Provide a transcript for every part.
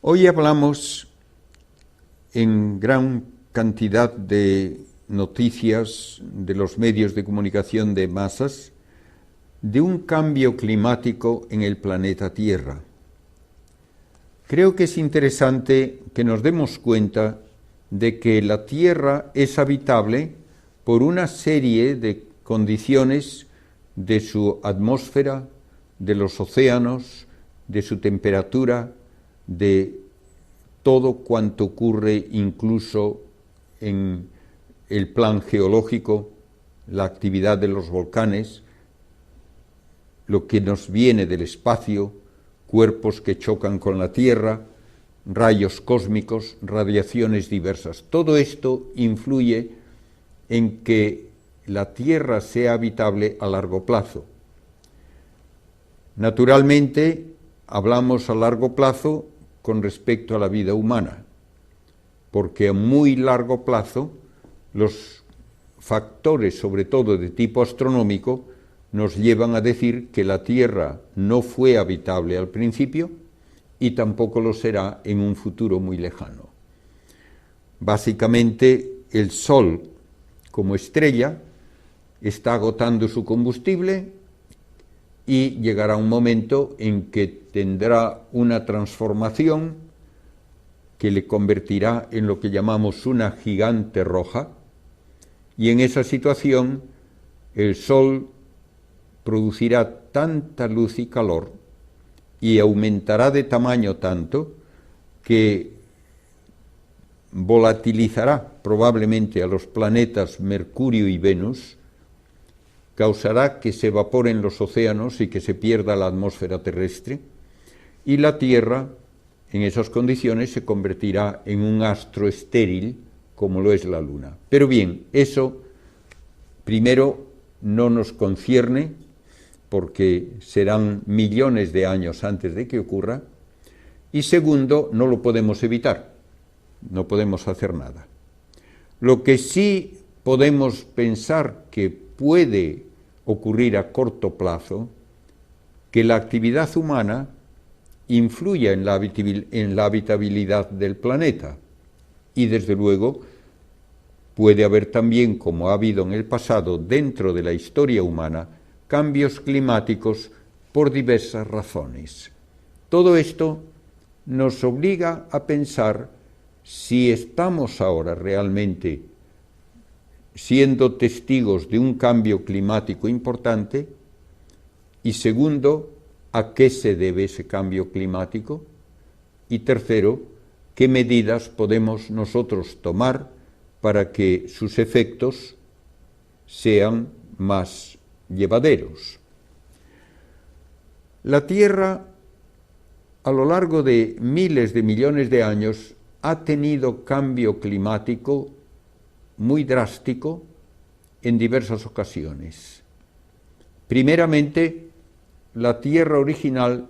Hoy hablamos en gran cantidad de noticias de los medios de comunicación de masas de un cambio climático en el planeta Tierra. Creo que es interesante que nos demos cuenta de que la Tierra es habitable por una serie de condiciones de su atmósfera, de los océanos, de su temperatura, de todo cuanto ocurre incluso en el plan geológico, la actividad de los volcanes, lo que nos viene del espacio, cuerpos que chocan con la Tierra, rayos cósmicos, radiaciones diversas. Todo esto influye en que la Tierra sea habitable a largo plazo. Naturalmente, hablamos a largo plazo con respecto a la vida humana, porque a muy largo plazo los factores, sobre todo de tipo astronómico, nos llevan a decir que la Tierra no fue habitable al principio y tampoco lo será en un futuro muy lejano. Básicamente, el Sol, como estrella, está agotando su combustible y llegará un momento en que tendrá una transformación que le convertirá en lo que llamamos una gigante roja, y en esa situación el Sol producirá tanta luz y calor y aumentará de tamaño tanto que volatilizará probablemente a los planetas Mercurio y Venus, causará que se evaporen los océanos y que se pierda la atmósfera terrestre, y la Tierra, en esas condiciones, se convertirá en un astro estéril, como lo es la Luna. Pero bien, eso primero no nos concierne, porque serán millones de años antes de que ocurra, y segundo, no lo podemos evitar, no podemos hacer nada. Lo que sí podemos pensar que puede ocurrir a corto plazo, que la actividad humana influya en la habitabilidad del planeta, y desde luego puede haber también, como ha habido en el pasado dentro de la historia humana, cambios climáticos por diversas razones. Todo esto nos obliga a pensar si estamos ahora realmente siendo testigos de un cambio climático importante, y segundo, ¿a qué se debe ese cambio climático? Y tercero, ¿qué medidas podemos nosotros tomar para que sus efectos sean más llevaderos? La Tierra, a lo largo de miles de millones de años, ha tenido cambio climático muy drástico en diversas ocasiones. Primeramente, la Tierra original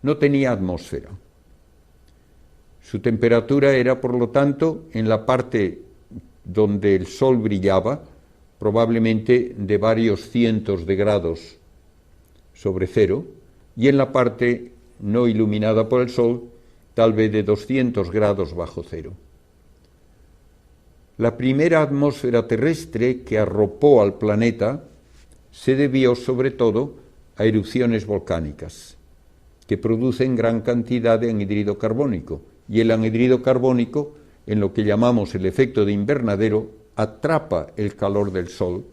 no tenía atmósfera. Su temperatura era, por lo tanto, en la parte donde el Sol brillaba, probablemente de varios cientos de grados sobre cero, y en la parte no iluminada por el Sol, tal vez de 200 grados bajo cero. La primera atmósfera terrestre que arropó al planeta se debió sobre todo a erupciones volcánicas, que producen gran cantidad de anhídrido carbónico, y el anhídrido carbónico, en lo que llamamos el efecto de invernadero, atrapa el calor del Sol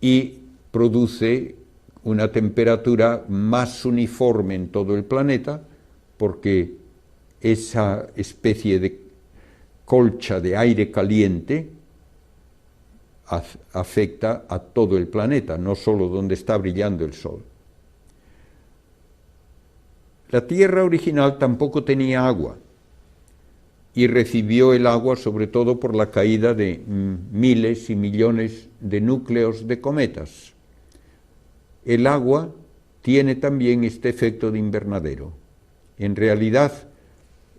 y produce una temperatura más uniforme en todo el planeta, porque esa especie de colcha de aire caliente afecta a todo el planeta, no solo donde está brillando el Sol. La Tierra original tampoco tenía agua, y recibió el agua sobre todo por la caída de miles y millones de núcleos de cometas. El agua tiene también este efecto de invernadero. En realidad,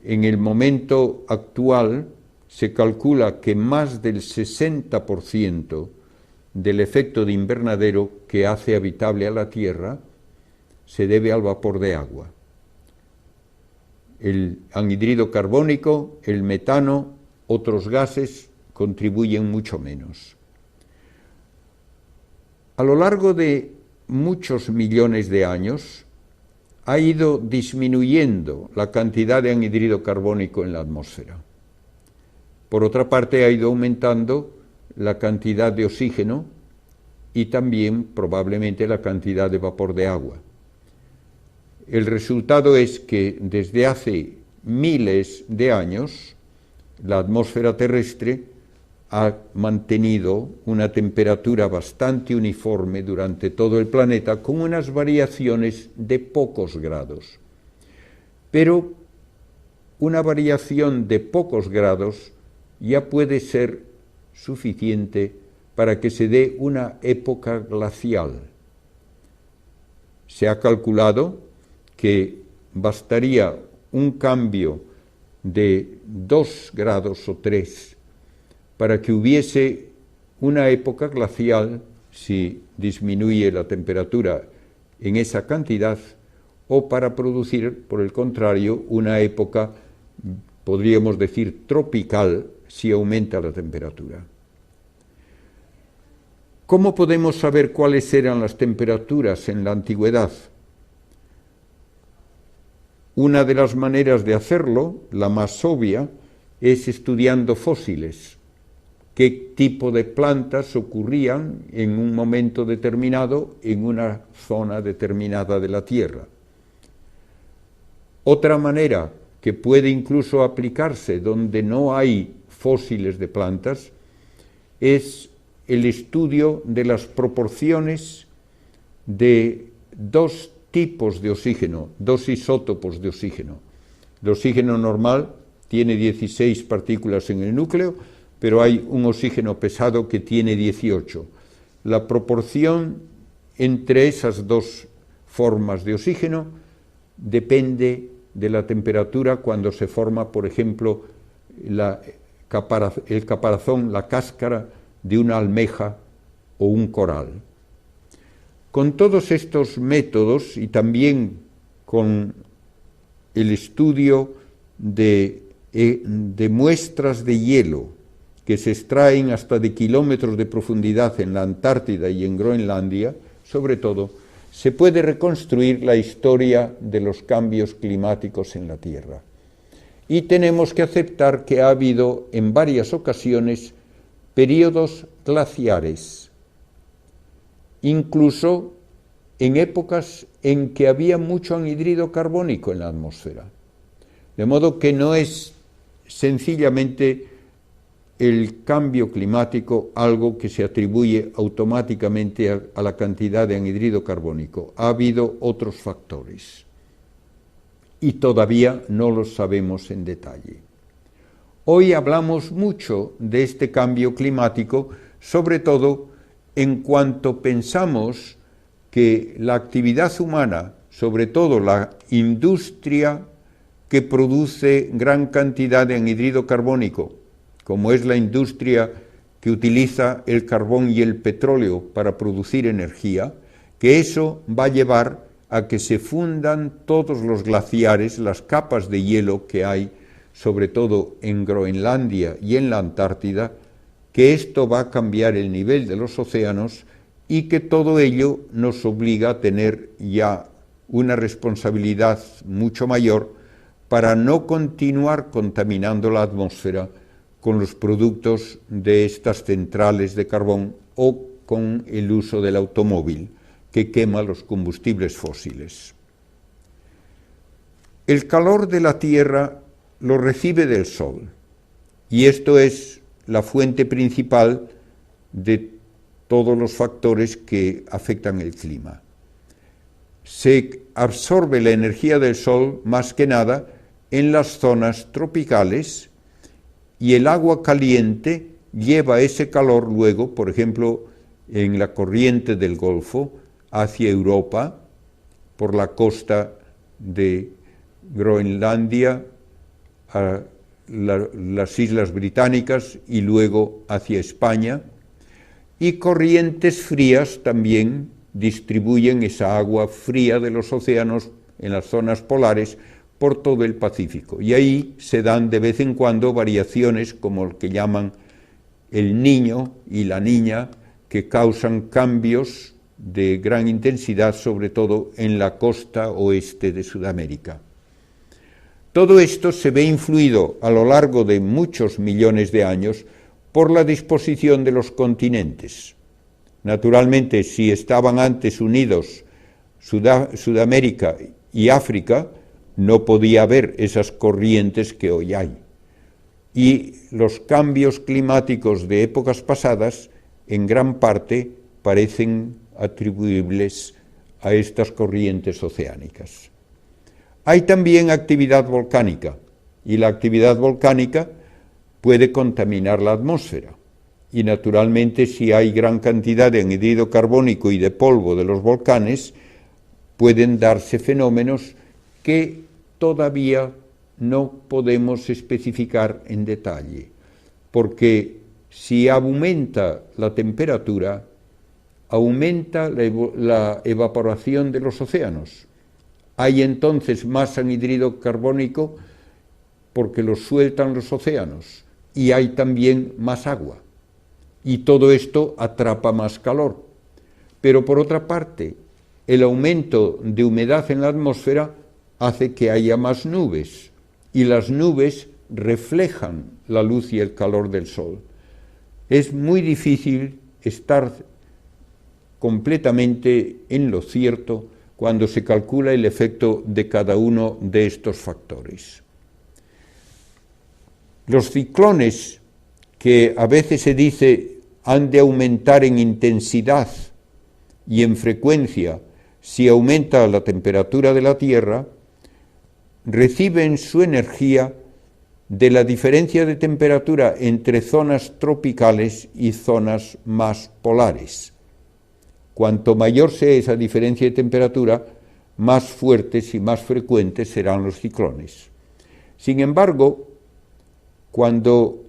en el momento actual, se calcula que más del 60% del efecto de invernadero que hace habitable a la Tierra se debe al vapor de agua. El anhídrido carbónico, el metano, otros gases contribuyen mucho menos. A lo largo de muchos millones de años ha ido disminuyendo la cantidad de anhídrido carbónico en la atmósfera. Por otra parte, ha ido aumentando la cantidad de oxígeno y también probablemente la cantidad de vapor de agua. El resultado es que desde hace miles de años la atmósfera terrestre ha mantenido una temperatura bastante uniforme durante todo el planeta, con unas variaciones de pocos grados. Pero una variación de pocos grados ya puede ser suficiente para que se dé una época glacial. Se ha calculado que bastaría un cambio de 2 grados o 3 para que hubiese una época glacial si disminuye la temperatura en esa cantidad, o para producir, por el contrario, una época, podríamos decir, tropical si aumenta la temperatura. ¿Cómo podemos saber cuáles eran las temperaturas en la antigüedad? Una de las maneras de hacerlo, la más obvia, es estudiando fósiles. ¿Qué tipo de plantas ocurrían en un momento determinado en una zona determinada de la Tierra? Otra manera que puede incluso aplicarse donde no hay fósiles de plantas es el estudio de las proporciones de dos tipos de oxígeno, dos isótopos de oxígeno. El oxígeno normal tiene 16 partículas en el núcleo, pero hay un oxígeno pesado que tiene 18. La proporción entre esas dos formas de oxígeno depende de la temperatura cuando se forma, por ejemplo, el caparazón, la cáscara de una almeja o un coral. Con todos estos métodos y también con el estudio de muestras de hielo que se extraen hasta de kilómetros de profundidad en la Antártida y en Groenlandia, sobre todo, se puede reconstruir la historia de los cambios climáticos en la Tierra. Y tenemos que aceptar que ha habido en varias ocasiones periodos glaciares, incluso en épocas en que había mucho anhídrido carbónico en la atmósfera. De modo que no es sencillamente el cambio climático algo que se atribuye automáticamente a la cantidad de anhídrido carbónico. Ha habido otros factores y todavía no los sabemos en detalle. Hoy hablamos mucho de este cambio climático, sobre todo en cuanto pensamos que la actividad humana, sobre todo la industria que produce gran cantidad de anhídrido carbónico, como es la industria que utiliza el carbón y el petróleo para producir energía, que eso va a llevar a que se fundan todos los glaciares, las capas de hielo que hay, sobre todo en Groenlandia y en la Antártida, que esto va a cambiar el nivel de los océanos y que todo ello nos obliga a tener ya una responsabilidad mucho mayor para no continuar contaminando la atmósfera con los productos de estas centrales de carbón o con el uso del automóvil que quema los combustibles fósiles. El calor de la Tierra lo recibe del Sol, y esto es la fuente principal de todos los factores que afectan el clima. Se absorbe la energía del Sol más que nada en las zonas tropicales, y el agua caliente lleva ese calor luego, por ejemplo, en la corriente del Golfo, hacia Europa, por la costa de Groenlandia, a las Islas Británicas y luego hacia España, y corrientes frías también distribuyen esa agua fría de los océanos en las zonas polares por todo el Pacífico. Y ahí se dan de vez en cuando variaciones como el que llaman el Niño y la Niña, que causan cambios de gran intensidad, sobre todo en la costa oeste de Sudamérica. Todo esto se ve influido a lo largo de muchos millones de años por la disposición de los continentes. Naturalmente, si estaban antes unidos Sudamérica y África, no podía haber esas corrientes que hoy hay. Y los cambios climáticos de épocas pasadas, en gran parte, parecen atribuibles a estas corrientes oceánicas. Hay también actividad volcánica, y la actividad volcánica puede contaminar la atmósfera. Y naturalmente, si hay gran cantidad de anhídrido carbónico y de polvo de los volcanes, pueden darse fenómenos que todavía no podemos especificar en detalle, porque si aumenta la temperatura, aumenta la evaporación de los océanos. Hay entonces más anhídrido carbónico porque lo sueltan los océanos, y hay también más agua. Y todo esto atrapa más calor. Pero por otra parte, el aumento de humedad en la atmósfera hace que haya más nubes, y las nubes reflejan la luz y el calor del sol. Es muy difícil estar completamente en lo cierto cuando se calcula el efecto de cada uno de estos factores. Los ciclones, que a veces se dice han de aumentar en intensidad y en frecuencia si aumenta la temperatura de la Tierra, reciben su energía de la diferencia de temperatura entre zonas tropicales y zonas más polares. Cuanto mayor sea esa diferencia de temperatura, más fuertes y más frecuentes serán los ciclones. Sin embargo, cuando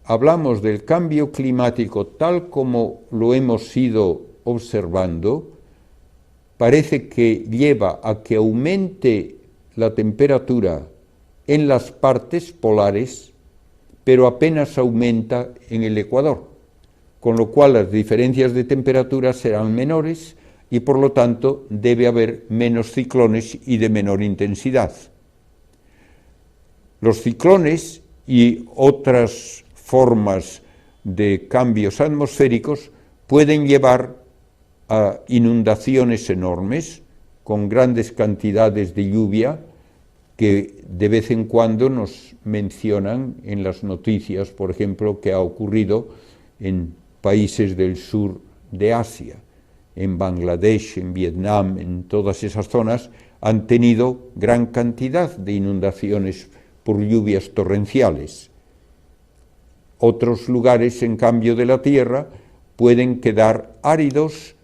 hablamos del cambio climático tal como lo hemos ido observando, parece que lleva a que aumente la temperatura en las partes polares, pero apenas aumenta en el ecuador, con lo cual las diferencias de temperatura serán menores y por lo tanto debe haber menos ciclones y de menor intensidad. Los ciclones y otras formas de cambios atmosféricos pueden llevar a inundaciones enormes con grandes cantidades de lluvia que de vez en cuando nos mencionan en las noticias, por ejemplo, que ha ocurrido en países del sur de Asia, en Bangladesh, en Vietnam, en todas esas zonas, han tenido gran cantidad de inundaciones por lluvias torrenciales. Otros lugares, en cambio, de la Tierra pueden quedar áridos,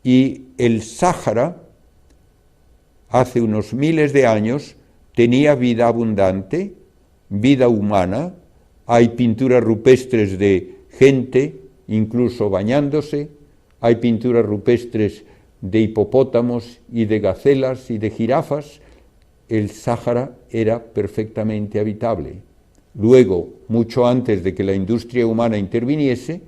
y el Sáhara, hace unos miles de años, tenía vida abundante, vida humana. Hay pinturas rupestres de gente, incluso bañándose, hay pinturas rupestres de hipopótamos y de gacelas y de jirafas. El Sáhara era perfectamente habitable. Luego, mucho antes de que la industria humana interviniese,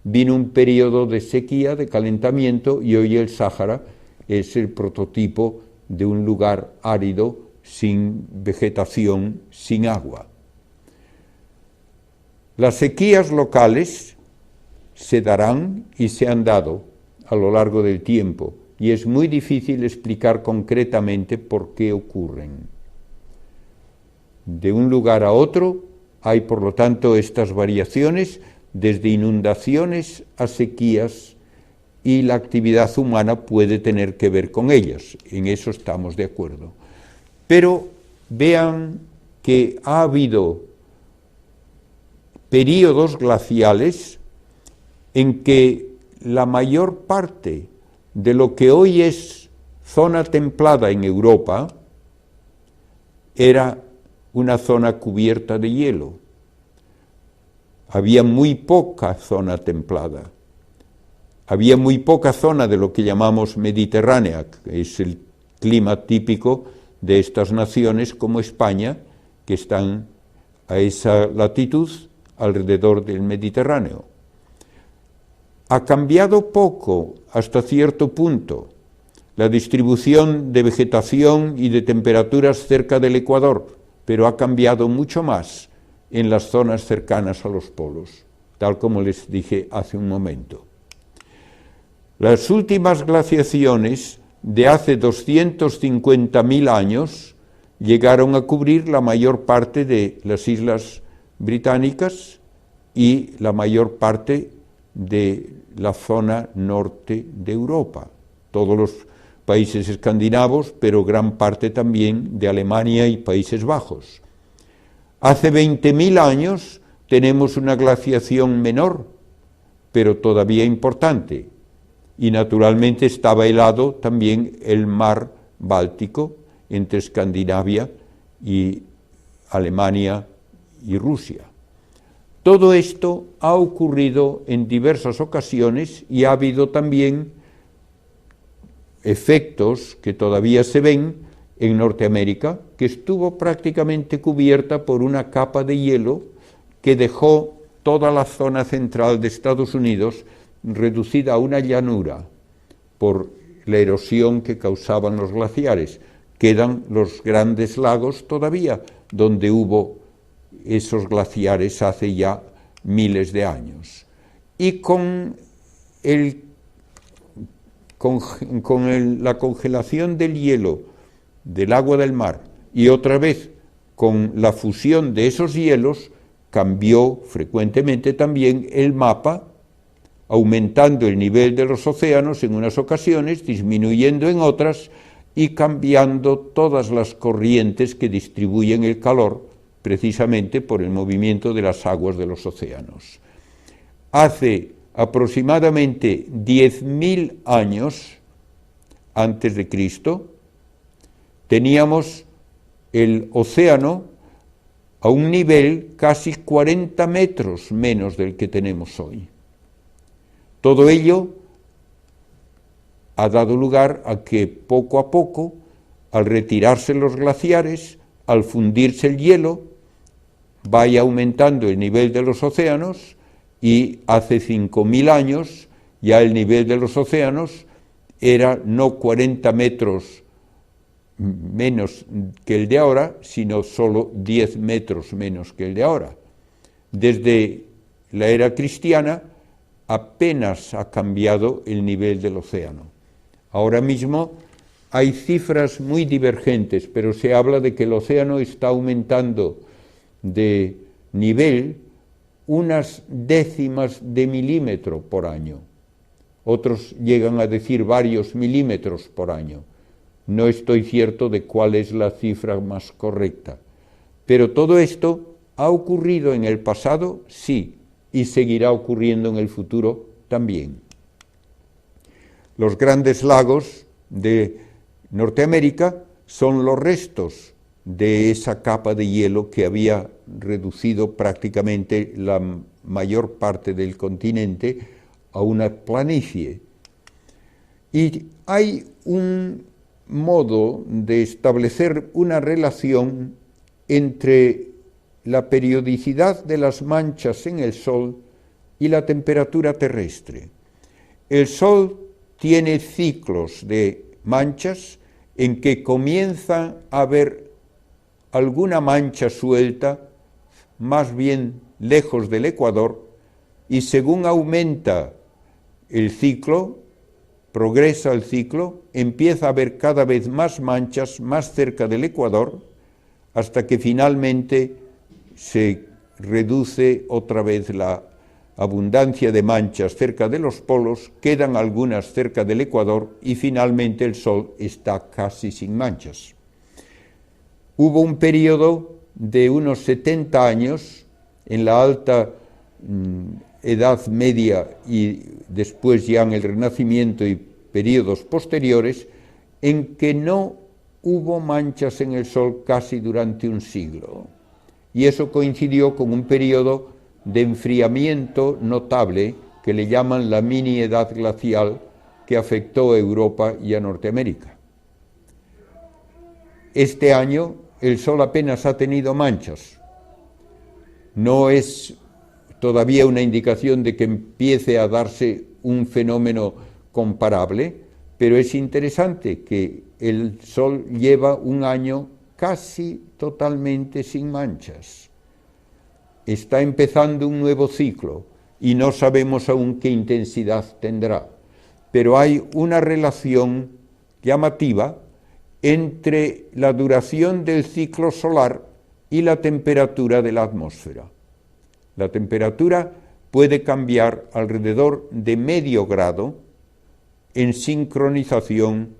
vino un periodo de sequía, de calentamiento, y hoy el Sáhara es el prototipo de un lugar árido, sin vegetación, sin agua. Las sequías locales se darán y se han dado a lo largo del tiempo, y es muy difícil explicar concretamente por qué ocurren. De un lugar a otro hay, por lo tanto, estas variaciones, desde inundaciones a sequías, y la actividad humana puede tener que ver con ellas, en eso estamos de acuerdo. Pero vean que ha habido períodos glaciales en que la mayor parte de lo que hoy es zona templada en Europa era una zona cubierta de hielo. Había muy poca zona templada. Había muy poca zona de lo que llamamos mediterránea, que es el clima típico de estas naciones como España, que están a esa latitud alrededor del Mediterráneo. Ha cambiado poco, hasta cierto punto, la distribución de vegetación y de temperaturas cerca del Ecuador, pero ha cambiado mucho más en las zonas cercanas a los polos, tal como les dije hace un momento. Las últimas glaciaciones de hace 250.000 años llegaron a cubrir la mayor parte de las islas británicas y la mayor parte de la zona norte de Europa, todos los países escandinavos, pero gran parte también de Alemania y Países Bajos. Hace 20.000 años tenemos una glaciación menor, pero todavía importante, y naturalmente estaba helado también el mar Báltico entre Escandinavia y Alemania y Rusia. Todo esto ha ocurrido en diversas ocasiones y ha habido también efectos que todavía se ven en Norteamérica, que estuvo prácticamente cubierta por una capa de hielo que dejó toda la zona central de Estados Unidos reducida a una llanura por la erosión que causaban los glaciares. Quedan los grandes lagos todavía, donde hubo esos glaciares hace ya miles de años. Y con la congelación del hielo del agua del mar y otra vez con la fusión de esos hielos, cambió frecuentemente también el mapa, aumentando el nivel de los océanos en unas ocasiones, disminuyendo en otras y cambiando todas las corrientes que distribuyen el calor, precisamente por el movimiento de las aguas de los océanos. Hace aproximadamente 10.000 años antes de Cristo, teníamos el océano a un nivel casi 40 metros menos del que tenemos hoy. Todo ello ha dado lugar a que poco a poco, al retirarse los glaciares, al fundirse el hielo, vaya aumentando el nivel de los océanos y hace 5.000 años ya el nivel de los océanos era no 40 metros menos que el de ahora, sino solo 10 metros menos que el de ahora. Desde la era cristiana apenas ha cambiado el nivel del océano. Ahora mismo hay cifras muy divergentes, pero se habla de que el océano está aumentando de nivel unas décimas de milímetro por año. Otros llegan a decir varios milímetros por año. No estoy cierto de cuál es la cifra más correcta. Pero todo esto ha ocurrido en el pasado, sí, y seguirá ocurriendo en el futuro también. Los grandes lagos de Norteamérica son los restos de esa capa de hielo que había reducido prácticamente la mayor parte del continente a una planicie. Y hay un modo de establecer una relación entre la periodicidad de las manchas en el Sol y la temperatura terrestre. El Sol tiene ciclos de manchas en que comienza a haber alguna mancha suelta, más bien lejos del ecuador, y según aumenta el ciclo, progresa el ciclo, empieza a haber cada vez más manchas más cerca del ecuador, hasta que finalmente se reduce otra vez la abundancia de manchas cerca de los polos, quedan algunas cerca del ecuador y finalmente el Sol está casi sin manchas. Hubo un periodo de unos 70 años en la alta Edad Media y después ya en el Renacimiento y periodos posteriores, en que no hubo manchas en el Sol casi durante un siglo. Y eso coincidió con un periodo de enfriamiento notable que le llaman la mini edad glacial, que afectó a Europa y a Norteamérica. este año el Sol apenas ha tenido manchas. No es todavía una indicación de que empiece a darse un fenómeno comparable, pero es interesante que el Sol lleva un año casi totalmente sin manchas. Está empezando un nuevo ciclo y no sabemos aún qué intensidad tendrá, pero hay una relación llamativa entre la duración del ciclo solar y la temperatura de la atmósfera. La temperatura puede cambiar alrededor de medio grado en sincronización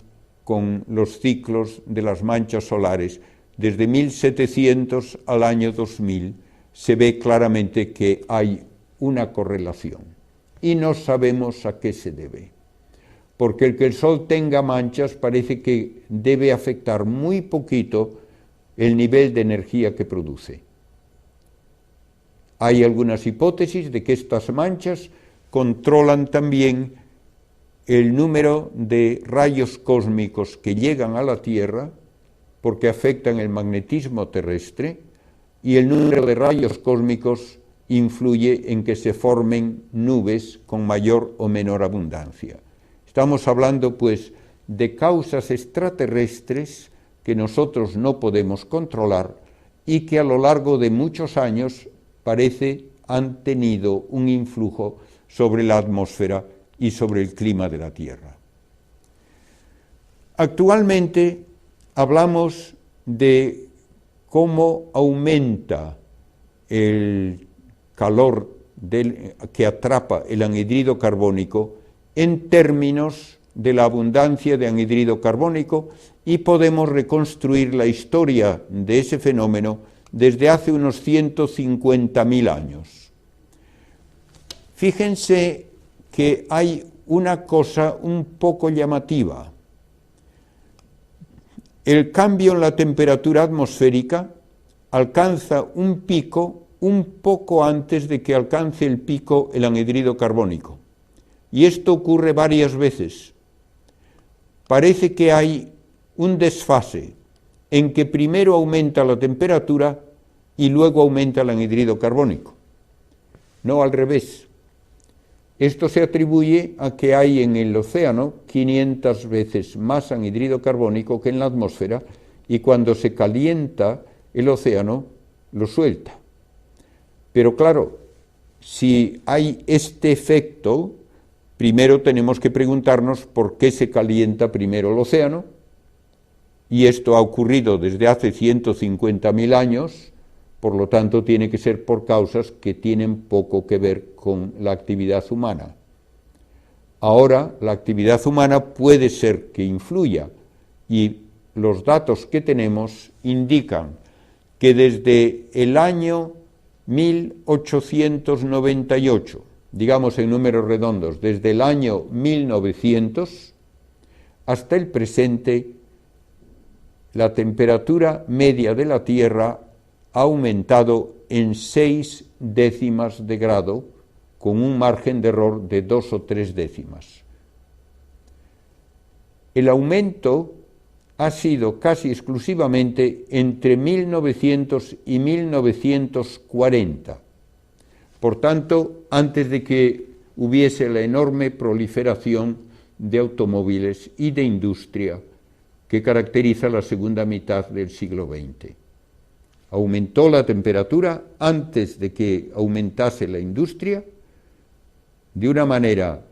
con los ciclos de las manchas solares. Desde 1700 al año 2000 se ve claramente que hay una correlación y no sabemos a qué se debe. Porque el que el Sol tenga manchas parece que debe afectar muy poquito el nivel de energía que produce. Hay algunas hipótesis de que estas manchas controlan también el número de rayos cósmicos que llegan a la Tierra, porque afectan el magnetismo terrestre, y el número de rayos cósmicos influye en que se formen nubes con mayor o menor abundancia. Estamos hablando, pues, de causas extraterrestres que nosotros no podemos controlar y que a lo largo de muchos años parece han tenido un influjo sobre la atmósfera y sobre el clima de la Tierra. Actualmente hablamos de cómo aumenta el calor que atrapa el anhidrido carbónico en términos de la abundancia de anhidrido carbónico, y podemos reconstruir la historia de ese fenómeno desde hace unos 150.000 años. Fíjense que hay una cosa un poco llamativa. El cambio en la temperatura atmosférica alcanza un pico un poco antes de que alcance el pico el anhidrido carbónico. Y esto ocurre varias veces. Parece que hay un desfase en que primero aumenta la temperatura y luego aumenta el anhidrido carbónico. No al revés. Esto se atribuye a que hay en el océano 500 veces más anhidrido carbónico que en la atmósfera, y cuando se calienta el océano lo suelta. Pero claro, si hay este efecto, primero tenemos que preguntarnos por qué se calienta primero el océano, y esto ha ocurrido desde hace 150.000 años, por lo tanto tiene que ser por causas que tienen poco que ver con la actividad humana. Ahora la actividad humana puede ser que influya, y los datos que tenemos indican que desde el año 1898, digamos en números redondos, desde el año 1900 hasta el presente, la temperatura media de la Tierra ha aumentado en 6 décimas de grado, con un margen de error de 2 o 3 décimas. El aumento ha sido casi exclusivamente entre 1900 y 1940. Por tanto, antes de que hubiese la enorme proliferación de automóviles y de industria que caracteriza la segunda mitad del siglo XX. Aumentó la temperatura antes de que aumentase la industria de una manera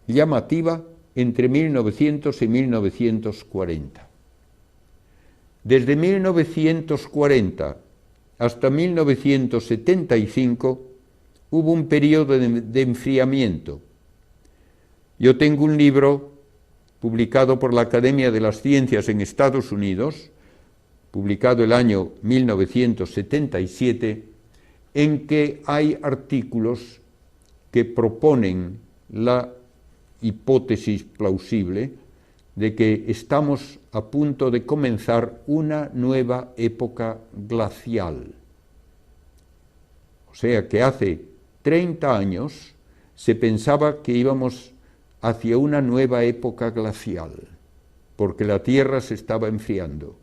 llamativa entre 1900 y 1940. Desde 1940 hasta 1975 hubo un periodo de enfriamiento. Yo tengo un libro publicado por la Academia de las Ciencias en Estados Unidos, publicado el año 1977, en que hay artículos que proponen la hipótesis plausible de que estamos a punto de comenzar una nueva época glacial. O sea que hace 30 años se pensaba que íbamos hacia una nueva época glacial, porque la Tierra se estaba enfriando.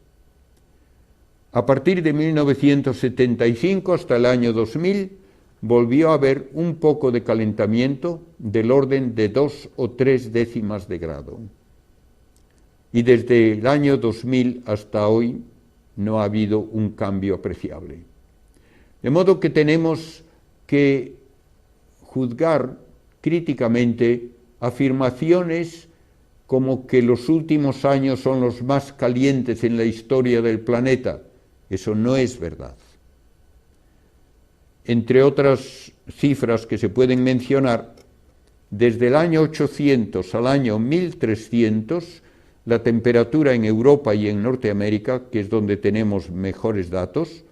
A partir de 1975 hasta el año 2000 volvió a haber un poco de calentamiento del orden de 2 o 3 décimas de grado. Y desde el año 2000 hasta hoy no ha habido un cambio apreciable. De modo que tenemos que juzgar críticamente afirmaciones como que los últimos años son los más calientes en la historia del planeta. Eso no es verdad. Entre otras cifras que se pueden mencionar, desde el año 800 al año 1300, la temperatura en Europa y en Norteamérica, que es donde tenemos mejores datos,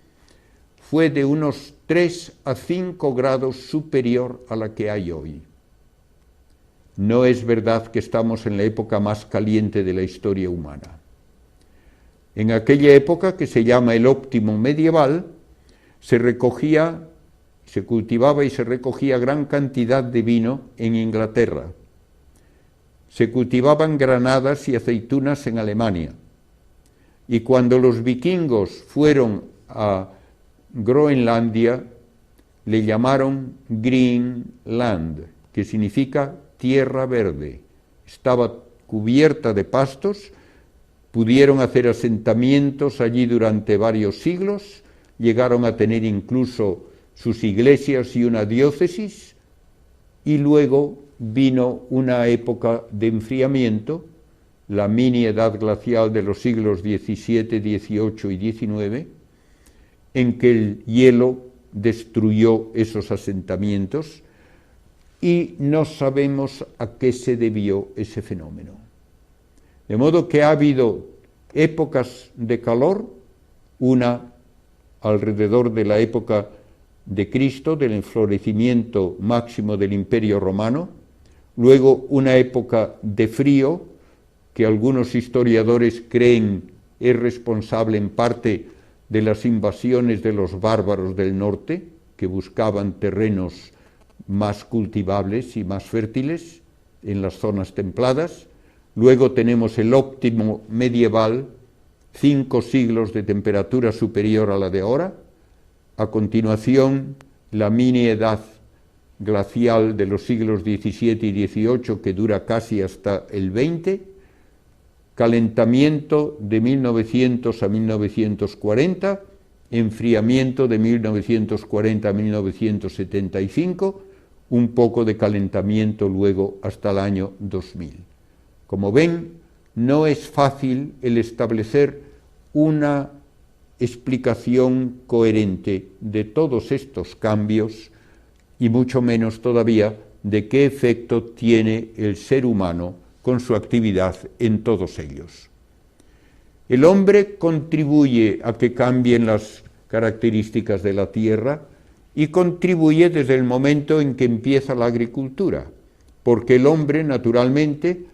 fue de unos 3 a 5 grados superior a la que hay hoy. No es verdad que estamos en la época más caliente de la historia humana. En aquella época, que se llama el óptimo medieval, se cultivaba y se recogía gran cantidad de vino en Inglaterra. Se cultivaban granadas y aceitunas en Alemania. Y cuando los vikingos fueron a Groenlandia, le llamaron Greenland, que significa tierra verde. Estaba cubierta de pastos, pudieron hacer asentamientos allí durante varios siglos, llegaron a tener incluso sus iglesias y una diócesis, y luego vino una época de enfriamiento, la mini edad glacial de los siglos XVII, XVIII y XIX, en que el hielo destruyó esos asentamientos y no sabemos a qué se debió ese fenómeno. De modo que ha habido épocas de calor, una alrededor de la época de Cristo, del enflorecimiento máximo del Imperio Romano, luego una época de frío, que algunos historiadores creen es responsable en parte de las invasiones de los bárbaros del norte, que buscaban terrenos más cultivables y más fértiles en las zonas templadas. Luego tenemos el óptimo medieval, 5 siglos de temperatura superior a la de ahora. A continuación, la mini edad glacial de los siglos XVII y XVIII, que dura casi hasta el XX, calentamiento de 1900 a 1940, enfriamiento de 1940 a 1975, un poco de calentamiento luego hasta el año 2000. Como ven, no es fácil el establecer una explicación coherente de todos estos cambios y mucho menos todavía de qué efecto tiene el ser humano con su actividad en todos ellos. El hombre contribuye a que cambien las características de la tierra y contribuye desde el momento en que empieza la agricultura, porque el hombre naturalmente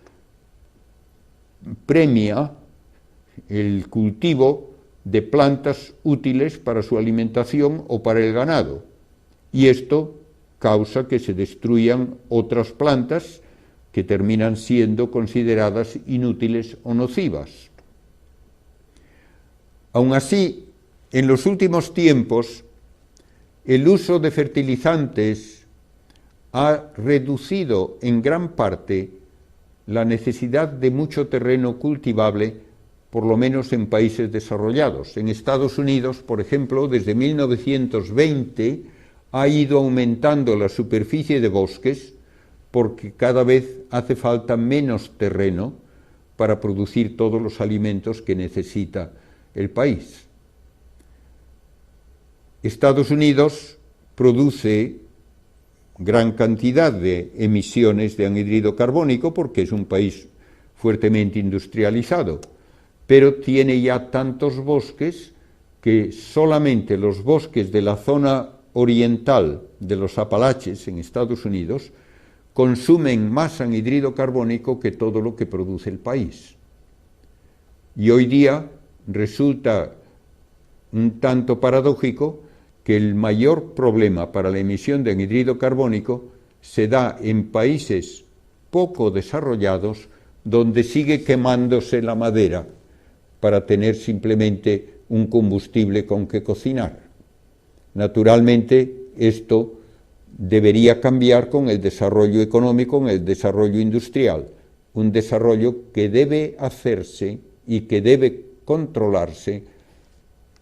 premia el cultivo de plantas útiles para su alimentación o para el ganado, y esto causa que se destruyan otras plantas que terminan siendo consideradas inútiles o nocivas. Aun así, en los últimos tiempos, el uso de fertilizantes ha reducido en gran parte la necesidad de mucho terreno cultivable, por lo menos en países desarrollados. En Estados Unidos, por ejemplo, desde 1920 ha ido aumentando la superficie de bosques porque cada vez hace falta menos terreno para producir todos los alimentos que necesita el país. Estados Unidos produce gran cantidad de emisiones de anhídrido carbónico porque es un país fuertemente industrializado, pero tiene ya tantos bosques que solamente los bosques de la zona oriental de los Apalaches en Estados Unidos consumen más anhídrido carbónico que todo lo que produce el país. Y hoy día resulta un tanto paradójico que el mayor problema para la emisión de anhídrido carbónico se da en países poco desarrollados donde sigue quemándose la madera para tener simplemente un combustible con que cocinar. Naturalmente, esto debería cambiar con el desarrollo económico, con el desarrollo industrial, un desarrollo que debe hacerse y que debe controlarse,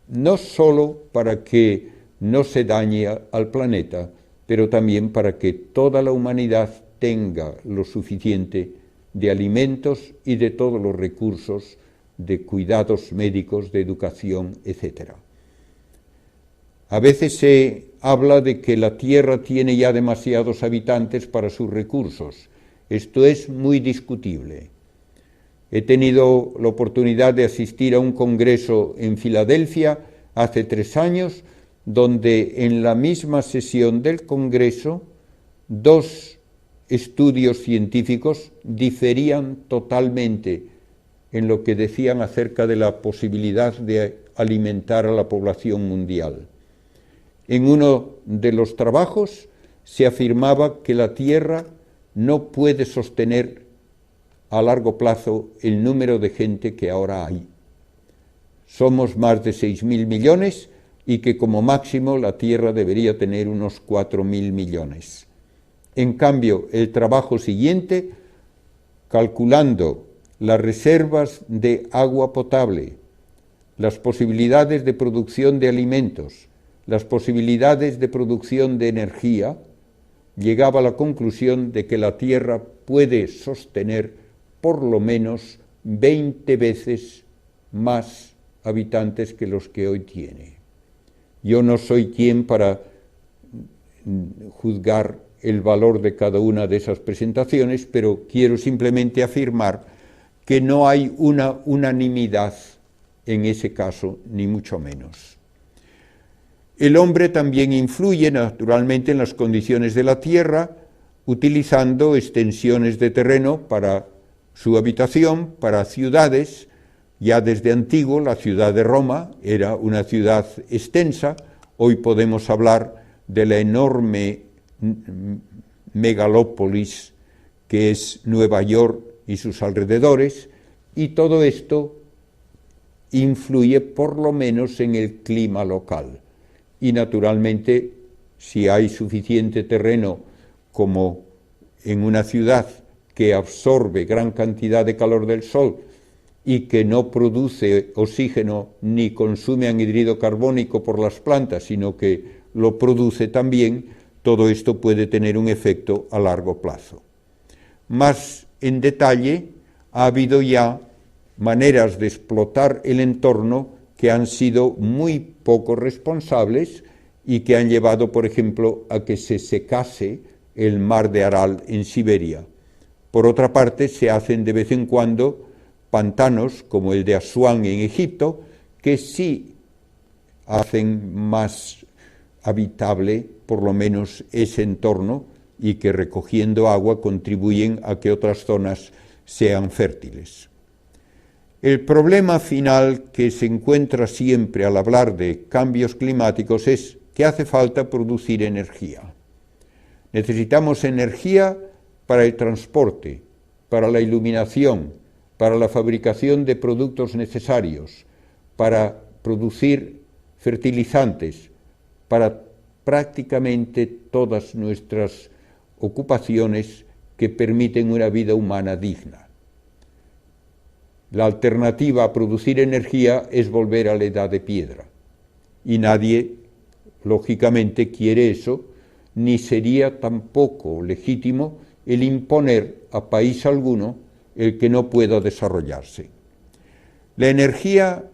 no solo para que no se dañe al planeta, pero también para que toda la humanidad tenga lo suficiente de alimentos y de todos los recursos de cuidados médicos, de educación, etc. A veces se habla de que la Tierra tiene ya demasiados habitantes para sus recursos. Esto es muy discutible. He tenido la oportunidad de asistir a un congreso en Filadelfia hace 3 años, donde en la misma sesión del congreso 2 estudios científicos diferían totalmente en lo que decían acerca de la posibilidad de alimentar a la población mundial. En uno de los trabajos se afirmaba que la Tierra no puede sostener a largo plazo el número de gente que ahora hay. Somos más de 6.000 millones y que como máximo la Tierra debería tener unos 4.000 millones. En cambio, el trabajo siguiente, calculando las reservas de agua potable, las posibilidades de producción de alimentos, las posibilidades de producción de energía, llegaba a la conclusión de que la Tierra puede sostener por lo menos 20 veces más habitantes que los que hoy tiene. Yo no soy quien para juzgar el valor de cada una de esas presentaciones, pero quiero simplemente afirmar que no hay una unanimidad en ese caso, ni mucho menos. El hombre también influye naturalmente en las condiciones de la Tierra, utilizando extensiones de terreno para su habitación, para ciudades. Ya desde antiguo la ciudad de Roma era una ciudad extensa. Hoy podemos hablar de la enorme megalópolis que es Nueva York y sus alrededores, y todo esto influye por lo menos en el clima local. Y naturalmente, si hay suficiente terreno como en una ciudad que absorbe gran cantidad de calor del sol y que no produce oxígeno ni consume anhídrido carbónico por las plantas, sino que lo produce también, todo esto puede tener un efecto a largo plazo. Más en detalle, ha habido ya maneras de explotar el entorno que han sido muy poco responsables y que han llevado, por ejemplo, a que se secase el mar de Aral en Siberia. Por otra parte, se hacen de vez en cuando pantanos, como el de Asuán en Egipto, que sí hacen más habitable, por lo menos, ese entorno, y que recogiendo agua contribuyen a que otras zonas sean fértiles. El problema final que se encuentra siempre al hablar de cambios climáticos es que hace falta producir energía. Necesitamos energía para el transporte, para la iluminación, para la fabricación de productos necesarios, para producir fertilizantes, para prácticamente todas nuestras ocupaciones que permiten una vida humana digna. La alternativa a producir energía es volver a la edad de piedra, y nadie, lógicamente, quiere eso, ni sería tampoco legítimo el imponer a país alguno el que no pueda desarrollarse. La energía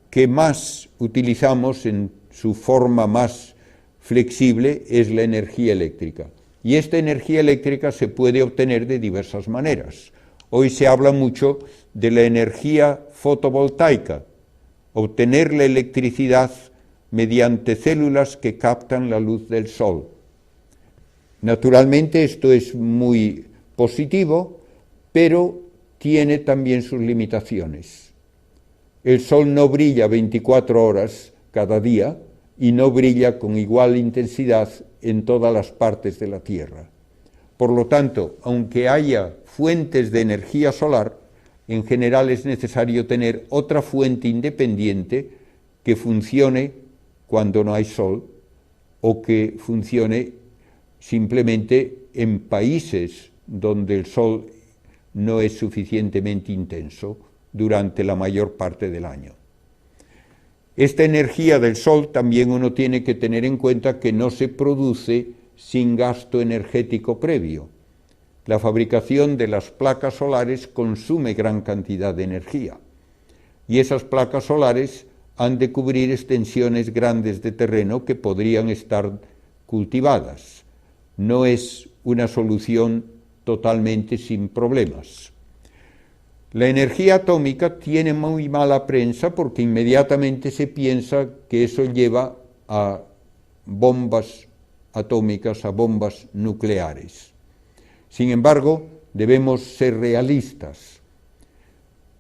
que más utilizamos en su forma más flexible es la energía eléctrica, y esta energía eléctrica se puede obtener de diversas maneras. Hoy se habla mucho de la energía fotovoltaica, obtener la electricidad mediante células que captan la luz del sol. Naturalmente esto es muy positivo, pero tiene también sus limitaciones. El sol no brilla 24 horas cada día y no brilla con igual intensidad en todas las partes de la Tierra. Por lo tanto, aunque haya fuentes de energía solar, en general es necesario tener otra fuente independiente que funcione cuando no hay sol o que funcione simplemente en países donde el sol no es suficientemente intenso durante la mayor parte del año. Esta energía del sol también uno tiene que tener en cuenta que no se produce sin gasto energético previo. La fabricación de las placas solares consume gran cantidad de energía y esas placas solares han de cubrir extensiones grandes de terreno que podrían estar cultivadas. No es una solución totalmente sin problemas. La energía atómica tiene muy mala prensa porque inmediatamente se piensa que eso lleva a bombas atómicas, a bombas nucleares. Sin embargo, debemos ser realistas.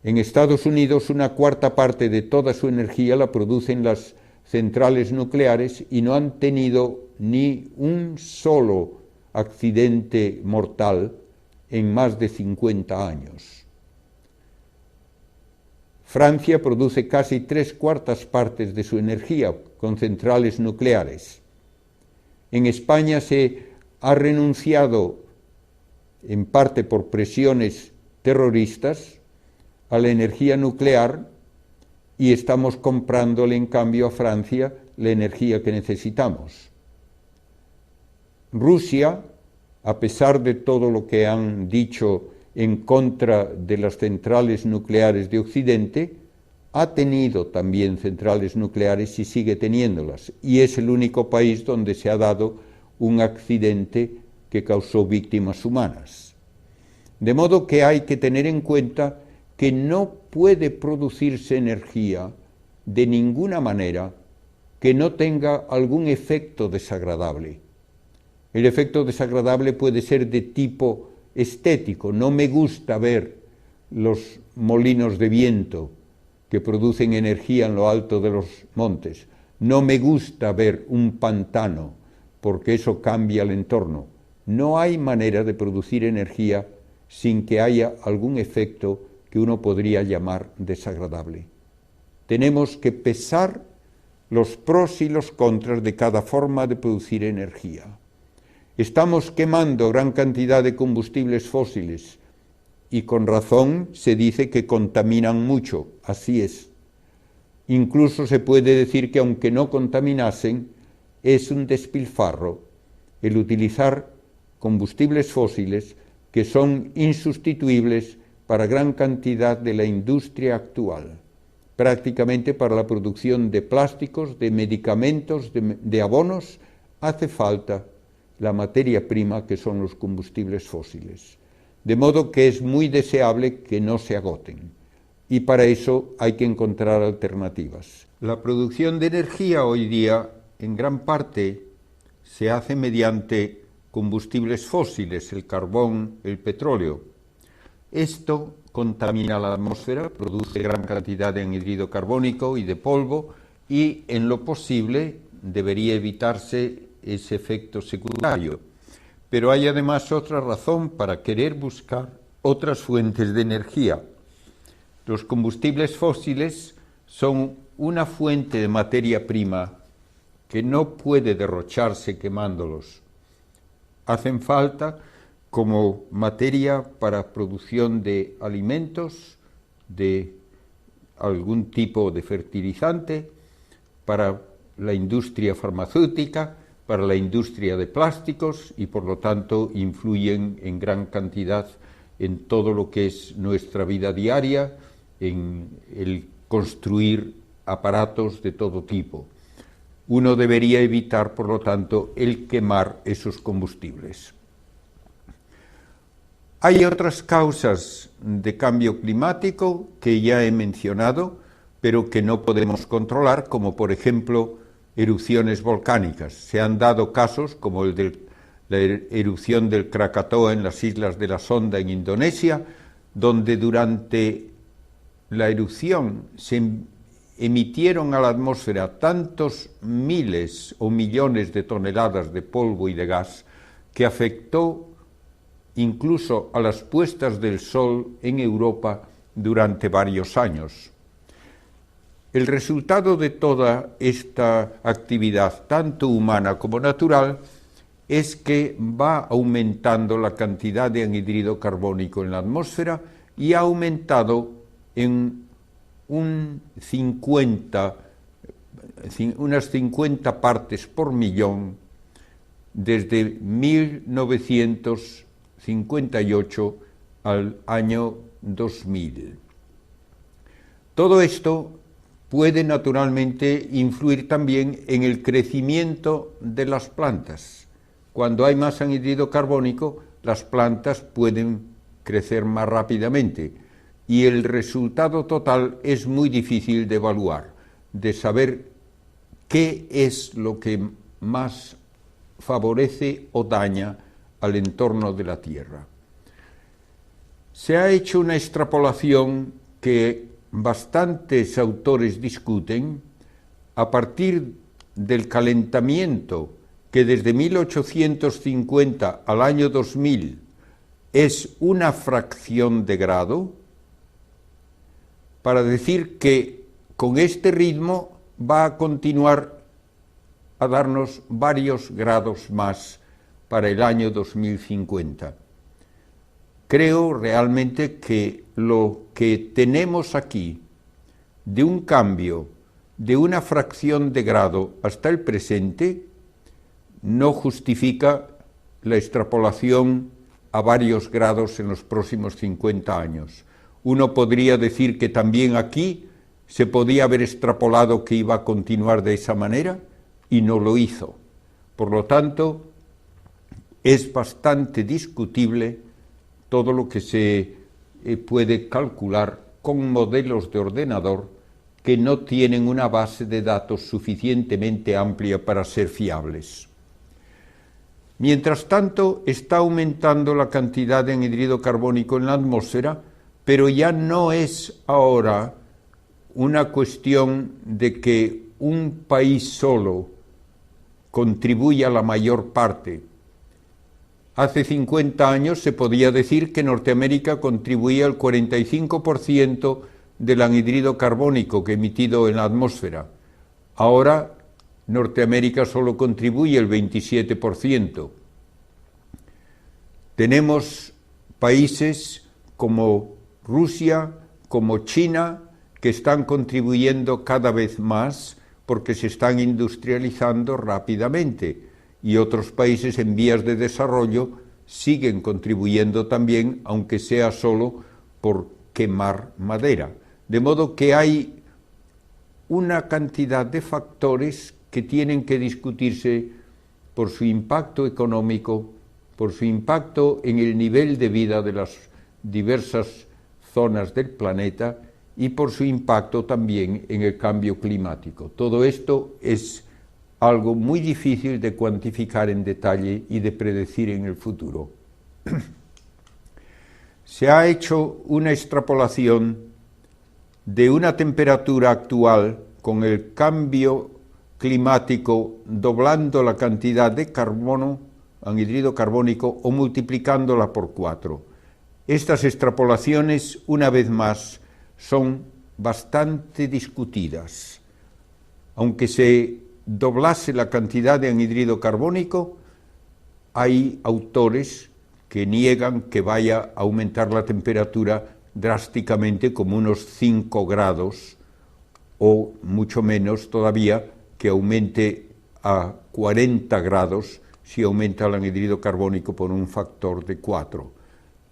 En Estados Unidos, una cuarta parte de toda su energía la producen las centrales nucleares y no han tenido ni un solo accidente mortal en más de 50 años. Francia produce casi 3/4 partes de su energía con centrales nucleares. En España se ha renunciado, en parte por presiones terroristas, a la energía nuclear y estamos comprándole en cambio a Francia la energía que necesitamos. Rusia, a pesar de todo lo que han dicho en contra de las centrales nucleares de Occidente, ha tenido también centrales nucleares y sigue teniéndolas, y es el único país donde se ha dado un accidente que causó víctimas humanas. De modo que hay que tener en cuenta que no puede producirse energía de ninguna manera que no tenga algún efecto desagradable. El efecto desagradable puede ser de tipo estético. No me gusta ver los molinos de viento que producen energía en lo alto de los montes. No me gusta ver un pantano porque eso cambia el entorno. No hay manera de producir energía sin que haya algún efecto que uno podría llamar desagradable. Tenemos que pesar los pros y los contras de cada forma de producir energía. Estamos quemando gran cantidad de combustibles fósiles y con razón se dice que contaminan mucho, así es. Incluso se puede decir que aunque no contaminasen, es un despilfarro el utilizar combustibles fósiles que son insustituibles para gran cantidad de la industria actual, prácticamente para la producción de plásticos, de medicamentos, de abonos, hace falta la materia prima que son los combustibles fósiles. De modo que es muy deseable que no se agoten. Y para eso hay que encontrar alternativas. La producción de energía hoy día, en gran parte, se hace mediante combustibles fósiles, el carbón, el petróleo. Esto contamina la atmósfera, produce gran cantidad de anhídrido carbónico y de polvo, y en lo posible debería evitarse ese efecto secundario. Pero hay además otra razón para querer buscar otras fuentes de energía. Los combustibles fósiles son una fuente de materia prima que no puede derrocharse quemándolos. Hacen falta como materia para producción de alimentos, de algún tipo de fertilizante, para la industria farmacéutica, para la industria de plásticos y por lo tanto influyen en gran cantidad en todo lo que es nuestra vida diaria, en el construir aparatos de todo tipo. Uno debería evitar, por lo tanto, el quemar esos combustibles. Hay otras causas de cambio climático que ya he mencionado, pero que no podemos controlar, como por ejemplo erupciones volcánicas. Se han dado casos como el de la erupción del Krakatoa en las islas de la Sonda en Indonesia, donde durante la erupción se emitieron a la atmósfera tantos miles o millones de toneladas de polvo y de gas que afectó incluso a las puestas del sol en Europa durante varios años. El resultado de toda esta actividad, tanto humana como natural, es que va aumentando la cantidad de anhídrido carbónico en la atmósfera y ha aumentado en unas 50 partes por millón desde 1958 al año 2000. Todo esto puede naturalmente influir también en el crecimiento de las plantas. Cuando hay más anhídrido carbónico, las plantas pueden crecer más rápidamente y el resultado total es muy difícil de evaluar, de saber qué es lo que más favorece o daña al entorno de la Tierra. Se ha hecho una extrapolación que bastantes autores discuten a partir del calentamiento que desde 1850 al año 2000 es una fracción de grado, para decir que con este ritmo va a continuar a darnos varios grados más para el año 2050. Creo realmente que lo que tenemos aquí de un cambio de una fracción de grado hasta el presente no justifica la extrapolación a varios grados en los próximos 50 años. Uno podría decir que también aquí se podía haber extrapolado que iba a continuar de esa manera y no lo hizo. Por lo tanto, es bastante discutible todo lo que se puede calcular con modelos de ordenador que no tienen una base de datos suficientemente amplia para ser fiables. Mientras tanto, está aumentando la cantidad de anhídrido carbónico en la atmósfera, pero ya no es ahora una cuestión de que un país solo contribuya la mayor parte. Hace 50 años se podía decir que Norteamérica contribuía el 45% del anhídrido carbónico que emitido en la atmósfera. Ahora Norteamérica solo contribuye el 27%. Tenemos países como Rusia, como China, que están contribuyendo cada vez más porque se están industrializando rápidamente, y otros países en vías de desarrollo siguen contribuyendo también, aunque sea solo por quemar madera. De modo que hay una cantidad de factores que tienen que discutirse por su impacto económico, por su impacto en el nivel de vida de las diversas zonas del planeta y por su impacto también en el cambio climático. Todo esto es algo muy difícil de cuantificar en detalle y de predecir en el futuro. Se ha hecho una extrapolación de una temperatura actual con el cambio climático doblando la cantidad de carbono, anhídrido carbónico, o multiplicándola por 4. Estas extrapolaciones, una vez más, son bastante discutidas. Aunque se doblase la cantidad de anhídrido carbónico, hay autores que niegan que vaya a aumentar la temperatura drásticamente, como unos 5 grados, o mucho menos todavía que aumente a 40 grados si aumenta el anhídrido carbónico por un factor de 4.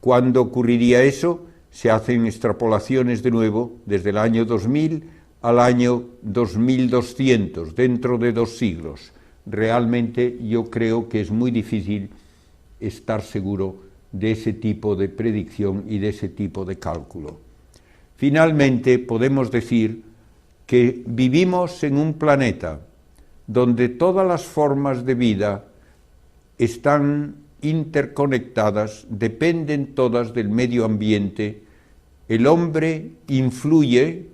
¿Cuándo ocurriría eso? Se hacen extrapolaciones de nuevo desde el año 2000 al año 2200, dentro de 2 siglos. Realmente yo creo que es muy difícil estar seguro de ese tipo de predicción y de ese tipo de cálculo. Finalmente, podemos decir que vivimos en un planeta donde todas las formas de vida están interconectadas, dependen todas del medio ambiente. El hombre influye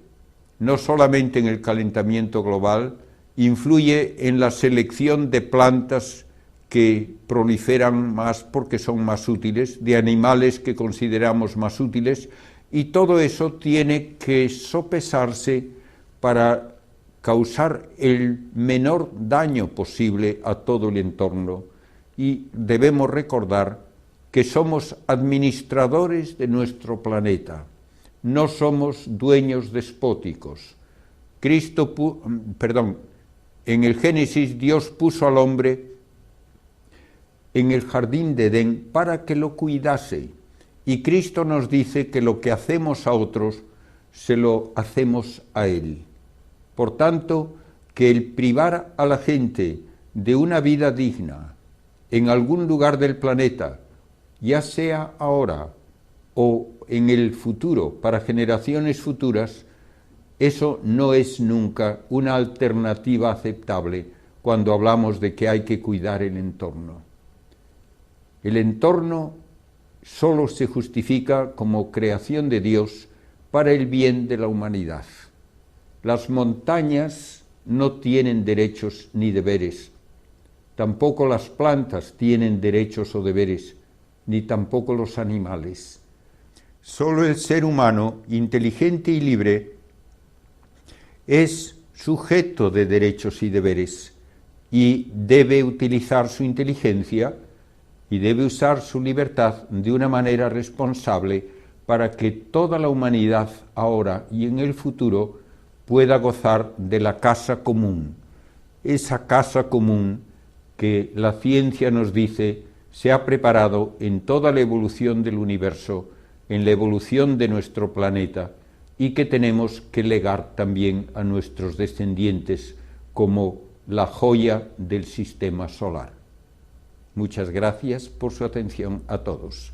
no solamente en el calentamiento global, influye en la selección de plantas que proliferan más porque son más útiles, de animales que consideramos más útiles, y todo eso tiene que sopesarse para causar el menor daño posible a todo el entorno, y debemos recordar que somos administradores de nuestro planeta, no somos dueños despóticos. En el Génesis Dios puso al hombre en el jardín de Edén para que lo cuidase, y Cristo nos dice que lo que hacemos a otros se lo hacemos a Él. Por tanto, que el privar a la gente de una vida digna en algún lugar del planeta, ya sea ahora o en el futuro, para generaciones futuras, eso no es nunca una alternativa aceptable cuando hablamos de que hay que cuidar el entorno. El entorno solo se justifica como creación de Dios para el bien de la humanidad. Las montañas no tienen derechos ni deberes, tampoco las plantas tienen derechos o deberes, ni tampoco los animales. Solo el ser humano, inteligente y libre, es sujeto de derechos y deberes, y debe utilizar su inteligencia y debe usar su libertad de una manera responsable para que toda la humanidad, ahora y en el futuro, pueda gozar de la casa común, esa casa común que la ciencia nos dice se ha preparado en toda la evolución del universo, en la evolución de nuestro planeta, y que tenemos que legar también a nuestros descendientes como la joya del sistema solar. Muchas gracias por su atención a todos.